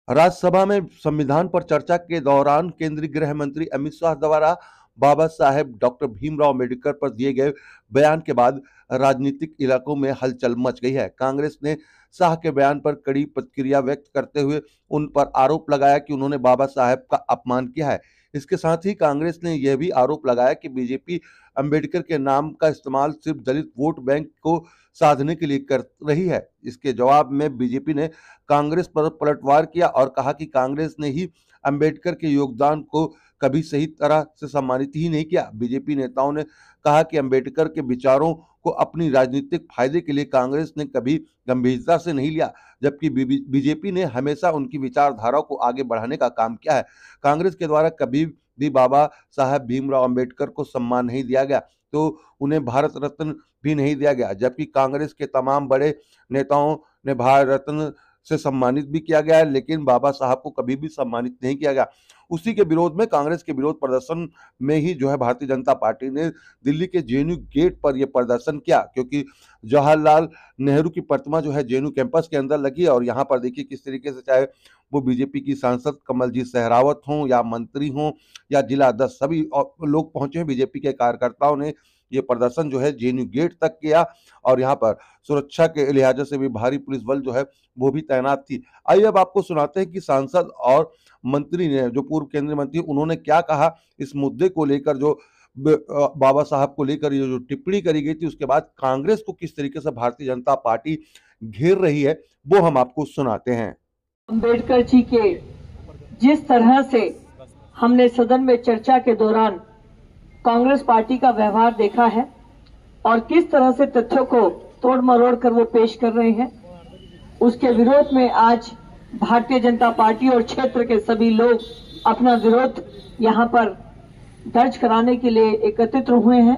राज्यसभा में संविधान पर चर्चा के दौरान केंद्रीय गृह मंत्री अमित शाह द्वारा बाबा साहेब डॉक्टर भीमराव अम्बेडकर पर दिए गए बयान के बाद राजनीतिक इलाकों में हलचल मच गई है। कांग्रेस ने शाह के बयान पर कड़ी प्रतिक्रिया व्यक्त करते हुए उन पर आरोप लगाया कि उन्होंने बाबा साहेब का अपमान किया है। इसके साथ ही कांग्रेस ने यह भी आरोप लगाया कि बीजेपी अम्बेडकर के नाम का इस्तेमाल सिर्फ दलित वोट बैंक को साधने के लिए कर रही है। इसके जवाब में बीजेपी ने कांग्रेस पर पलटवार किया और कहा कि कांग्रेस ने ही अंबेडकर के योगदान को कभी सही तरह से सम्मानित ही नहीं किया। बीजेपी नेताओं ने कहा कि अंबेडकर के विचारों को अपनी राजनीतिक फायदे के लिए कांग्रेस ने कभी गंभीरता से नहीं लिया, जबकि बीजेपी ने हमेशा उनकी विचारधारा को आगे बढ़ाने का काम किया है। कांग्रेस के द्वारा कभी भी बाबा साहब भीमराव अम्बेडकर को सम्मान नहीं दिया गया, तो उन्हें भारत रत्न भी नहीं दिया गया, जबकि कांग्रेस के तमाम बड़े नेताओं ने भारत रत्न से सम्मानित भी किया गया है, लेकिन बाबा साहब को कभी भी सम्मानित नहीं किया गया। उसी के विरोध में कांग्रेस के विरोध प्रदर्शन में ही भारतीय जनता पार्टी ने दिल्ली के जेएनयू गेट पर यह प्रदर्शन किया, क्योंकि जवाहरलाल नेहरू की प्रतिमा जेएनयू कैंपस के अंदर लगी और यहाँ पर देखिए किस तरीके से, चाहे वो बीजेपी की सांसद कमलजीत सहरावत हों या मंत्री हों या जिला अध्यक्ष, सभी लोग पहुंचे हैं। बीजेपी के कार्यकर्ताओं ने ये प्रदर्शन जेएनयू गेट तक किया और यहाँ पर सुरक्षा के लिहाजे से भी भारी पुलिस बल वो भी तैनात थी। आइए अब आपको सुनाते हैं कि सांसद और मंत्री ने, जो पूर्व केंद्रीय मंत्री, उन्होंने क्या कहा इस मुद्दे को लेकर, जो बाबा साहब को लेकर ये जो टिप्पणी करी गई थी, उसके बाद कांग्रेस को किस तरीके से भारतीय जनता पार्टी घेर रही है, वो हम आपको सुनाते हैं। अम्बेडकर जी के जिस तरह से हमने सदन में चर्चा के दौरान कांग्रेस पार्टी का व्यवहार देखा है और किस तरह से तथ्यों को तोड़ मरोड़ कर वो पेश कर रहे हैं, उसके विरोध में आज भारतीय जनता पार्टी और क्षेत्र के सभी लोग अपना विरोध यहाँ पर दर्ज कराने के लिए एकत्रित हुए हैं।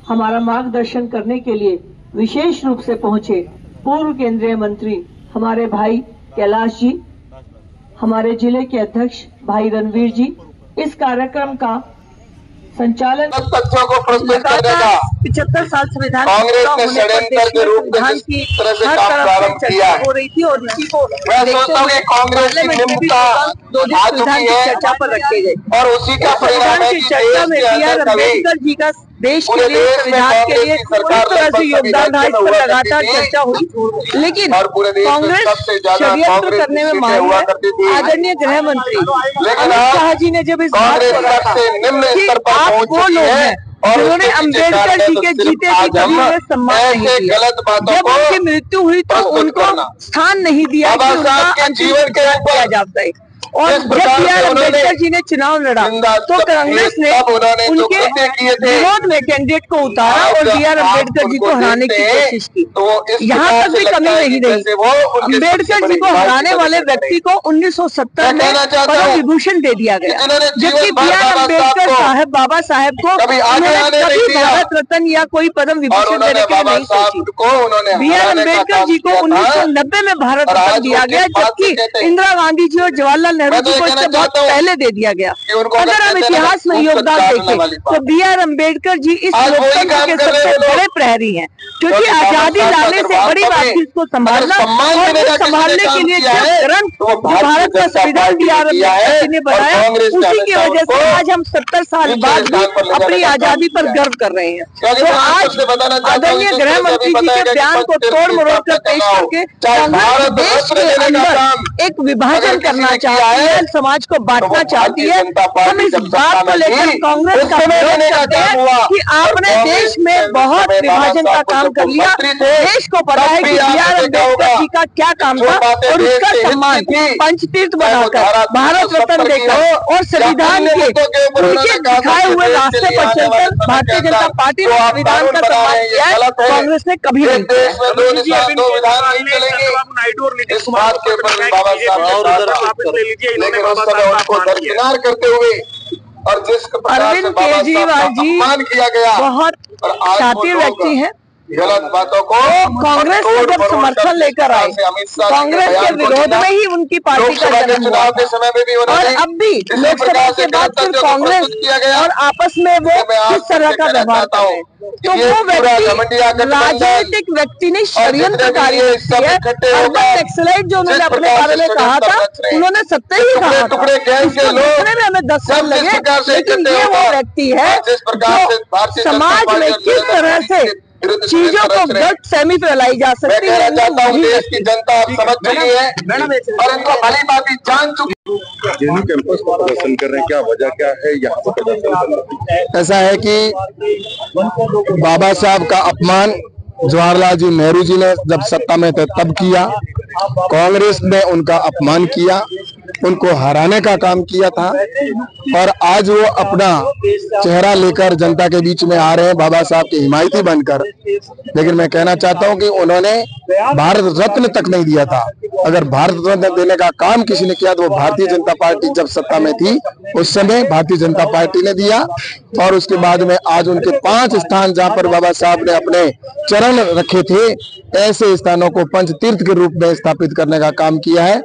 हमारा मार्गदर्शन करने के लिए विशेष रूप से पहुंचे पूर्व केंद्रीय मंत्री हमारे भाई कैलाश जी, हमारे जिले के अध्यक्ष भाई रणवीर जी। इस कार्यक्रम का संचालन तथ्यों को प्रस्तुत करेगा। 75 साल संविधान कांग्रेस ने षड्यंत्र के रूप में जिस तरह से काम प्रारंभ किया हो रही थी और इसी को मैं सोचता हूँ कि कांग्रेस की निम्नता आ चुकी है चर्चा पर रखे गए और उसी का परिणाम है कि चर्चा में अम्बेडकर जी का देश के लिए, संविधान के लिए किस तरह से योगदान रहा, इस पर लगातार चर्चा हुई। लेकिन कांग्रेस षड्यंत्र करने में माहिर है। आदरणीय गृह मंत्री अमित शाह जी ने जब इस बात को रखा कि आप वो लोग हैं जिन्होंने अम्बेडकर जी के जीते जी कभी उन्हें सम्मान नहीं दिया, जब उनकी मृत्यु हुई तो उनको स्थान नहीं दिया कि उनका जीवन किया जाता है। और जब बी.आर. अम्बेडकर जी ने चुनाव लड़ा तो कांग्रेस ने उनके विरोध में कैंडिडेट को उतारा और बी.आर. अम्बेडकर जी को हराने की कोशिश की। यहाँ तक भी कमी नहीं रही। अम्बेडकर जी को हराने वाले व्यक्ति को 1970 में पद्म विभूषण दे दिया गया, जबकि बी.आर. अम्बेडकर साहब, बाबा साहेब को उन्होंने कभी भारत रत्न या कोई पद्म विभूषण देने के लिए नहीं सोची। बी.आर. अम्बेडकर जी को 1990 में भारत रत्न दिया गया, जबकि इंदिरा गांधी जी और जवाहरलाल नेहरू जी को इससे बहुत पहले दे दिया गया। अगर हम इतिहास में योगदान देखें तो बी.आर. अम्बेडकर जी इस लोकतंत्र के सबसे बड़े प्रहरी हैं, क्योंकि आजादी लाने से बड़ी बात थी इसको संभालना, और संभालने के लिए जो ग्रंथ भारत का संविधान बी.आर. अम्बेडकर जी ने बनाया, उसी की वजह से आज हम 70 साल बाद भी अपनी आजादी पर गर्व कर रहे हैं। तो आज आदरणीय गृह मंत्री जी के बयान को तोड़ मरोड़ कर पेश करके कांग्रेस देश के अंदर एक विभाजन करना चाहती है, समाज को बांटना चाहती है। हम इस बात को लेकर कांग्रेस का विरोध करते हैं कि आपने देश में बहुत विभाजन का काम कर लिया। देश को पता है कि बी.आर. अम्बेडकर जी का क्या काम था और उसका सम्मान पंचतीर्थ बनाकर, भारत रत्न देकर और संविधान के उनके दिखाए हुए रास्ते पर चलकर भारतीय जनता पार्टी ने संविधान का सम्मान किया है, कांग्रेस ने कभी नहीं किया। करते हुए और जिस अरविंद केजरीवाल जी किया गया बहुत शातिर व्यक्ति हैं गलत बातों को कांग्रेस को जब समर्थन लेकर आए, कांग्रेस के विरोध में ही उनकी पार्टी का जन्म हुआ के समय में भी और अब भी लोकसभा के बाद फिर कांग्रेस और आपस में वो किस तरह का व्यवहार कर रहे हैं। तो वो व्यक्ति राजनीतिक व्यक्ति ने षड्यंत्रकारी व्यक्ति है। अर्बन नक्सलाइट जो उन्होंने अपने बारे में कहा था, उन्होंने सत्य ही कहा था। दूसरे में हमें 10 साल लगे, लेकिन ये वो व्यक्ति है जो समाज में किस तरह से चीजों को गलत फहमी फैलाई जा सकती है। देश की जनता आप समझ चुकी है और इनको भली भांति जान चुकी है। जेएनयू कैंपस पर प्रदर्शन कर रहे हैं, क्या वजह क्या है यहाँ पर प्रदर्शन कर रहे हैं? ऐसा है कि बाबा साहब का अपमान जवाहरलाल जी नेहरू जी ने जब सत्ता में थे तब किया, कांग्रेस ने उनका अपमान किया, उनको हराने का काम किया था और आज वो अपना चेहरा लेकर जनता के बीच में आ रहे हैं बाबा साहब के हिमायती बनकर। लेकिन मैं कहना चाहता हूं कि उन्होंने भारत रत्न तक नहीं दिया था। अगर भारत रत्न देने का काम किसी ने किया तो वो भारतीय जनता पार्टी जब सत्ता में थी उस समय भारतीय जनता पार्टी ने दिया। और उसके बाद में आज उनके 5 स्थान जहां पर बाबा साहब ने अपने चरण रखे थे, ऐसे स्थानों को पंच तीर्थ के रूप में स्थापित करने का काम किया है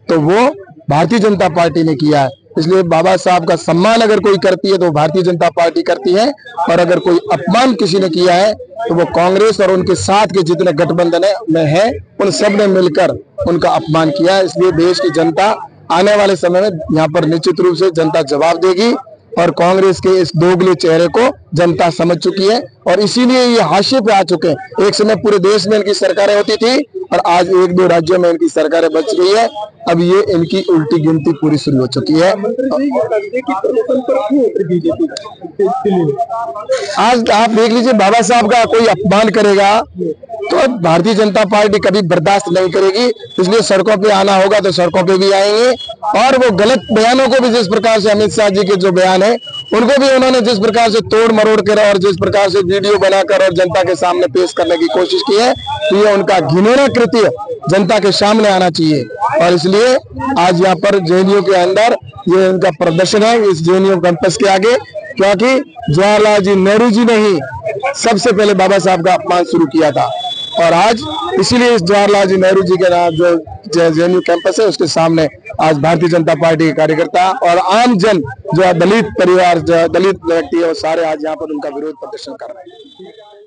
तो वो भारतीय जनता पार्टी ने किया है। इसलिए बाबा साहब का सम्मान अगर कोई करती है तो भारतीय जनता पार्टी करती है और अगर कोई अपमान किसी ने किया है तो वो कांग्रेस और उनके साथ के जितने गठबंधन में है उन सब ने मिलकर उनका अपमान किया है। इसलिए देश की जनता आने वाले समय में यहाँ पर निश्चित रूप से जनता जवाब देगी और कांग्रेस के इस दोगले चेहरे को जनता समझ चुकी है और इसीलिए ये हाशिए पे आ चुके हैं। एक समय पूरे देश में इनकी सरकारें होती थी और आज 1-2 राज्यों में इनकी सरकारें बच गई है। अब ये इनकी उल्टी गिनती पूरी शुरू हो चुकी है। आज आप देख लीजिए, बाबा साहब का कोई अपमान करेगा तो भारतीय जनता पार्टी कभी बर्दाश्त नहीं करेगी। इसलिए सड़कों पे आना होगा तो सड़कों पे भी आएंगे और वो गलत बयानों को भी, जिस प्रकार से अमित शाह जी के जो बयान है उनको भी उन्होंने जिस प्रकार से तोड़ मरोड़ कर और जिस प्रकार से वीडियो बनाकर और जनता के सामने पेश करने की कोशिश की है, तो ये उनका घिनौना कृत्य जनता के सामने आना चाहिए। और इसलिए आज यहाँ पर जेएनयू के अंदर ये उनका प्रदर्शन है इस जेएनयू कैंपस के आगे, क्योंकि जवाहरलाल जी नेहरू जी ने ही सबसे पहले बाबा साहब का अपमान शुरू किया था। और आज इसीलिए इस जवाहरलाल जी नेहरू जी के नाम जो जेएनयू कैंपस है उसके सामने आज भारतीय जनता पार्टी के कार्यकर्ता और आम जन जो दलित परिवार, जो दलित व्यक्ति है, वो सारे आज यहाँ पर उनका विरोध प्रदर्शन कर रहे हैं।